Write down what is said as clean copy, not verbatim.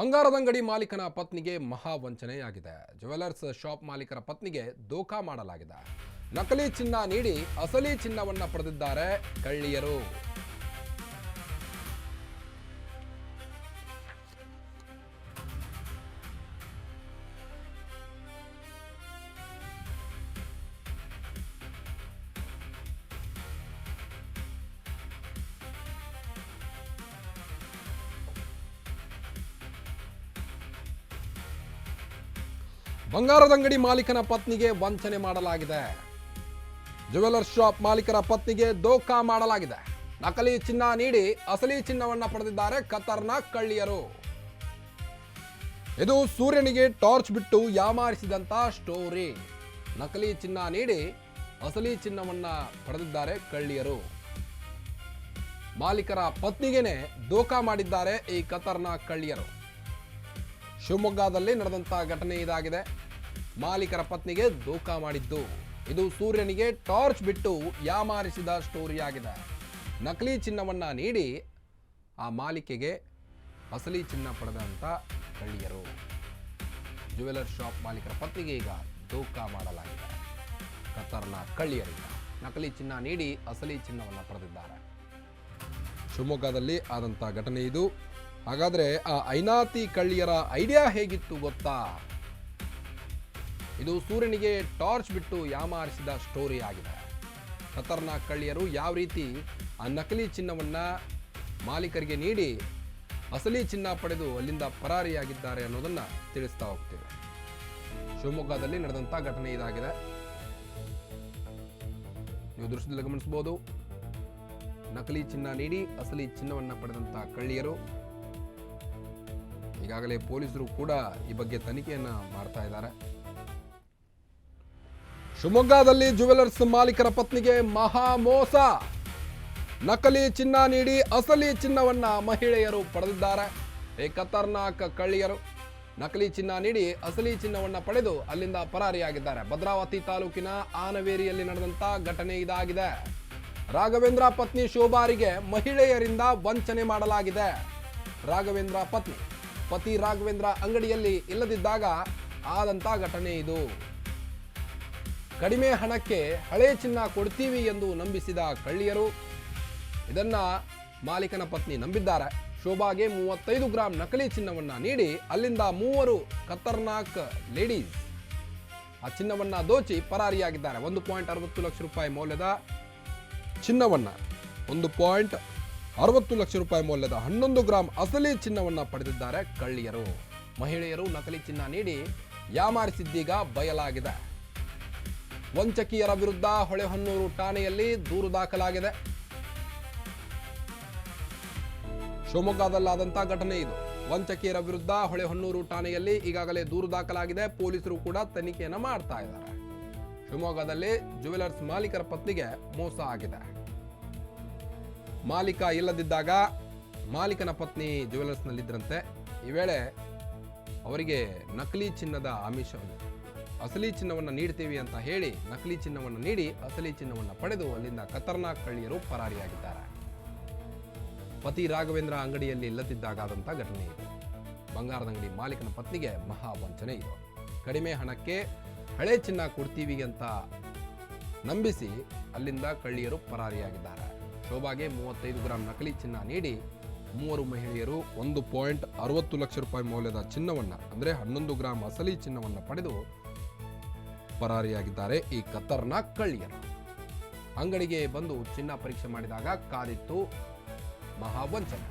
ಬಂಗಾರದಂಗಡಿ ಮಾಲೀಕನ ಪತ್ನಿಗೆ ಮಹಾ ವಂಚನೆಯಾಗಿದೆ. ಜ್ಯುವೆಲರ್ಸ್ ಶಾಪ್ ಮಾಲೀಕರ ಪತ್ನಿಗೆ ದೋಖಾ ಮಾಡಲಾಗಿದೆ. ನಕಲಿ ಚಿನ್ನ ನೀಡಿ ಅಸಲಿ ಚಿನ್ನವನ್ನ ಪಡೆದಿದ್ದಾರೆ ಕಳ್ಳಿಯರು. ಬಂಗಾರದಂಗಡಿ ಮಾಲೀಕನ ಪತ್ನಿಗೆ ವಂಚನೆ ಮಾಡಲಾಗಿದೆ. ಜ್ಯುವೆಲರ್ಸ್ ಶಾಪ್ ಮಾಲೀಕರ ಪತ್ನಿಗೆ ದೋಖಾ ಮಾಡಲಾಗಿದೆ. ನಕಲಿ ಚಿನ್ನ ನೀಡಿ ಅಸಲಿ ಚಿನ್ನವನ್ನ ಪಡೆದಿದ್ದಾರೆ ಖತರ್ನಾಕ್ ಕಳ್ಳಿಯರು. ಇದು ಸೂರ್ಯನಿಗೆ ಟಾರ್ಚ್ ಬಿಟ್ಟು ಯಾಮಾರಿಸಿದಂತ ಸ್ಟೋರಿ. ನಕಲಿ ಚಿನ್ನ ನೀಡಿ ಅಸಲಿ ಚಿನ್ನವನ್ನ ಪಡೆದಿದ್ದಾರೆ ಕಳ್ಳಿಯರು. ಮಾಲೀಕರ ಪತ್ನಿಗೆನೆ ದೋಖಾ ಮಾಡಿದ್ದಾರೆ ಈ ಖತರ್ನಾಕ್ ಕಳ್ಳಿಯರು. ಶಿವಮೊಗ್ಗದಲ್ಲಿ ನಡೆದಂತಹ ಘಟನೆ ಇದಾಗಿದೆ. ಮಾಲೀಕರ ಪತ್ನಿಗೆ ದೋಖಾ ಮಾಡಿದ್ದು ಇದು ಸೂರ್ಯನಿಗೆ ಟಾರ್ಚ್ ಬಿಟ್ಟು ಯಾಮಾರಿಸಿದ ಸ್ಟೋರಿಯಾಗಿದೆ. ನಕಲಿ ಚಿನ್ನವನ್ನ ನೀಡಿ ಆ ಮಾಲೀಕೆಗೆ ಅಸಲಿ ಚಿನ್ನ ಪಡೆದಂತ ಕಳ್ಳಿಯರು. ಜ್ಯುವೆಲರ್ ಶಾಪ್ ಮಾಲೀಕರ ಪತ್ನಿಗೆ ಈಗ ದೋಖಾ ಮಾಡಲಾಗಿದೆ. ಖತರ್ನಾಕ್ ಕಳ್ಳಿಯರಿಂದ ನಕಲಿ ಚಿನ್ನ ನೀಡಿ ಅಸಲಿ ಚಿನ್ನವನ್ನ ಪಡೆದಿದ್ದಾರೆ. ಶಿವಮೊಗ್ಗದಲ್ಲಿ ಆದಂಥ ಘಟನೆ ಇದು. ಹಾಗಾದ್ರೆ ಆ ಐನಾತಿ ಕಳ್ಳಿಯರ ಐಡಿಯಾ ಹೇಗಿತ್ತು ಗೊತ್ತಾ? ಇದು ಸೂರ್ಯನಿಗೆ ಟಾರ್ಚ್ ಬಿಟ್ಟು ಯಾಮಾರಿಸಿದ ಸ್ಟೋರಿ ಆಗಿದೆ. ಖತರ್ನಾಕ್ ಕಳ್ಳಿಯರು ಯಾವ ರೀತಿ ಆ ನಕಲಿ ಚಿನ್ನವನ್ನ ಮಾಲೀಕರಿಗೆ ನೀಡಿ ಅಸಲಿ ಚಿನ್ನ ಪಡೆದು ಅಲ್ಲಿಂದ ಪರಾರಿಯಾಗಿದ್ದಾರೆ ಅನ್ನೋದನ್ನ ತಿಳಿಸ್ತಾ ಹೋಗ್ತೇವೆ. ಶಿವಮೊಗ್ಗದಲ್ಲಿ ನಡೆದಂತ ಘಟನೆ ಇದಾಗಿದೆ. ನೀವು ದೃಶ್ಯದಲ್ಲಿ ಗಮನಿಸಬಹುದು. ನಕಲಿ ಚಿನ್ನ ನೀಡಿ ಅಸಲಿ ಚಿನ್ನವನ್ನ ಪಡೆದಂತ ಕಳ್ಳಿಯರು. ಈಗಾಗಲೇ ಪೊಲೀಸರು ಕೂಡ ಈ ಬಗ್ಗೆ ತನಿಖೆಯನ್ನ ಮಾಡ್ತಾ ಇದ್ದಾರೆ. ಶಿವಮೊಗ್ಗದಲ್ಲಿ ಜ್ಯುವೆಲರ್ಸ್ ಮಾಲೀಕರ ಪತ್ನಿಗೆ ಮಹಾ ಮೋಸ. ನಕಲಿ ಚಿನ್ನ ನೀಡಿ ಅಸಲಿ ಚಿನ್ನವನ್ನ ಮಹಿಳೆಯರು ಪಡೆದಿದ್ದಾರೆ. ಈ ಖತರ್ನಾಕ್ ಕಳ್ಳಿಯರು ನಕಲಿ ಚಿನ್ನ ನೀಡಿ ಅಸಲಿ ಚಿನ್ನವನ್ನ ಪಡೆದು ಅಲ್ಲಿಂದ ಪರಾರಿಯಾಗಿದ್ದಾರೆ. ಭದ್ರಾವತಿ ತಾಲೂಕಿನ ಆನವೇರಿಯಲ್ಲಿ ನಡೆದಂತ ಘಟನೆ ಇದಾಗಿದೆ. ರಾಘವೇಂದ್ರ ಪತ್ನಿ ಶೋಭಾರಿಗೆ ಮಹಿಳೆಯರಿಂದ ವಂಚನೆ ಮಾಡಲಾಗಿದೆ. ರಾಘವೇಂದ್ರ ಪತಿ ರಾಘವೇಂದ್ರ ಅಂಗಡಿಯಲ್ಲಿ ಇಲ್ಲದಿದ್ದಾಗ ಆದಂತ ಘಟನೆ ಇದು. ಕಡಿಮೆ ಹಣಕ್ಕೆ ಹಳೆ ಚಿನ್ನ ಕೊಡ್ತೀವಿ ಎಂದು ನಂಬಿಸಿದ ಕಳ್ಳಿಯರು ಇದನ್ನ ಮಾಲೀಕನ ಪತ್ನಿ ನಂಬಿದ್ದಾರೆ. ಶೋಭಾಗೆ 35 ಗ್ರಾಂ ನಕಲಿ ಚಿನ್ನವನ್ನ ನೀಡಿ ಅಲ್ಲಿಂದ 3 ಖತರ್ನಾಕ್ ಲೇಡೀಸ್ ಆ ಚಿನ್ನವನ್ನ ದೋಚಿ ಪರಾರಿಯಾಗಿದ್ದಾರೆ. 1.60 ಲಕ್ಷ ರೂಪಾಯಿ ಮೌಲ್ಯದ ಚಿನ್ನವನ್ನ 1.60 ಲಕ್ಷ ರೂಪಾಯಿ ಮೌಲ್ಯದ 11 ಗ್ರಾಂ ಅಸಲಿ ಚಿನ್ನವನ್ನ ಪಡೆದಿದ್ದಾರೆ ಕಳ್ಳಿಯರು. ಮಹಿಳೆಯರು ನಕಲಿ ಚಿನ್ನ ನೀಡಿ ಯಾಮಾರಿಸಿದ್ದೀಗ ಬಯಲಾಗಿದೆ. ವಂಚಕಿಯರ ವಿರುದ್ಧ ಹೊಳೆಹೊನ್ನೂರು ಠಾಣೆಯಲ್ಲಿ ದೂರು ದಾಖಲಾಗಿದೆ. ಶಿವಮೊಗ್ಗದಲ್ಲಾದಂತಹ ಘಟನೆ ಇದು. ವಂಚಕಿಯರ ವಿರುದ್ಧ ಹೊಳೆಹೊನ್ನೂರು ಠಾಣೆಯಲ್ಲಿ ಈಗಾಗಲೇ ದೂರು ದಾಖಲಾಗಿದೆ. ಪೊಲೀಸರು ಕೂಡ ತನಿಖೆಯನ್ನ ಮಾಡ್ತಾ ಇದ್ದಾರೆ. ಶಿವಮೊಗ್ಗದಲ್ಲಿ ಜ್ಯುವೆಲರ್ಸ್ ಮಾಲೀಕರ ಪತ್ನಿಗೆ ಮೋಸ ಆಗಿದೆ. ಮಾಲೀಕ ಇಲ್ಲದಿದ್ದಾಗ ಮಾಲೀಕನ ಪತ್ನಿ ಜ್ಯುವೆಲರ್ಸ್ ನಲ್ಲಿದ್ದರಂತೆ. ಈ ವೇಳೆ ಅವರಿಗೆ ನಕಲಿ ಚಿನ್ನದ ಆಮಿಷವನ್ನು ಅಸಲಿ ಚಿನ್ನವನ್ನು ನೀಡ್ತೀವಿ ಅಂತ ಹೇಳಿ ನಕಲಿ ಚಿನ್ನವನ್ನು ನೀಡಿ ಅಸಲಿ ಚಿನ್ನವನ್ನು ಪಡೆದು ಅಲ್ಲಿಂದ ಖತರ್ನಾಕ್ ಕಳ್ಳಿಯರು ಪರಾರಿಯಾಗಿದ್ದಾರೆ. ಪತಿ ರಾಘವೇಂದ್ರ ಅಂಗಡಿಯಲ್ಲಿ ಇಲ್ಲದಿದ್ದಾಗಾದಂಥ ಘಟನೆ ಇದು. ಬಂಗಾರದಂಗಡಿ ಮಾಲೀಕನ ಪತ್ನಿಗೆ ಮಹಾ ವಂಚನೆ ಇದು. ಕಡಿಮೆ ಹಣಕ್ಕೆ ಹಳೆ ಚಿನ್ನ ಕೊಡ್ತೀವಿ ಅಂತ ನಂಬಿಸಿ ಅಲ್ಲಿಂದ ಕಳ್ಳಿಯರು ಪರಾರಿಯಾಗಿದ್ದಾರೆ. ಶೋಭಾಗೆ 35 ಗ್ರಾಂ ನಕಲಿ ಚಿನ್ನ ನೀಡಿ 3 ಮಹಿಳೆಯರು 1.60 ಲಕ್ಷ ರೂಪಾಯಿ ಮೌಲ್ಯದ ಚಿನ್ನವನ್ನ ಅಂದ್ರೆ 11 ಗ್ರಾಂ ಅಸಲಿ ಚಿನ್ನವನ್ನ ಪಡೆದು ಪರಾರಿಯಾಗಿದ್ದಾರೆ ಈ ಖತರ್ನಾಕ್ ಕಳ್ಳಿಯರು. ಅಂಗಡಿಗೆ ಬಂದು ಚಿನ್ನ ಪರೀಕ್ಷೆ ಮಾಡಿದಾಗ ಕಾದಿತ್ತು ಮಹಾ ವಂಚನೆ.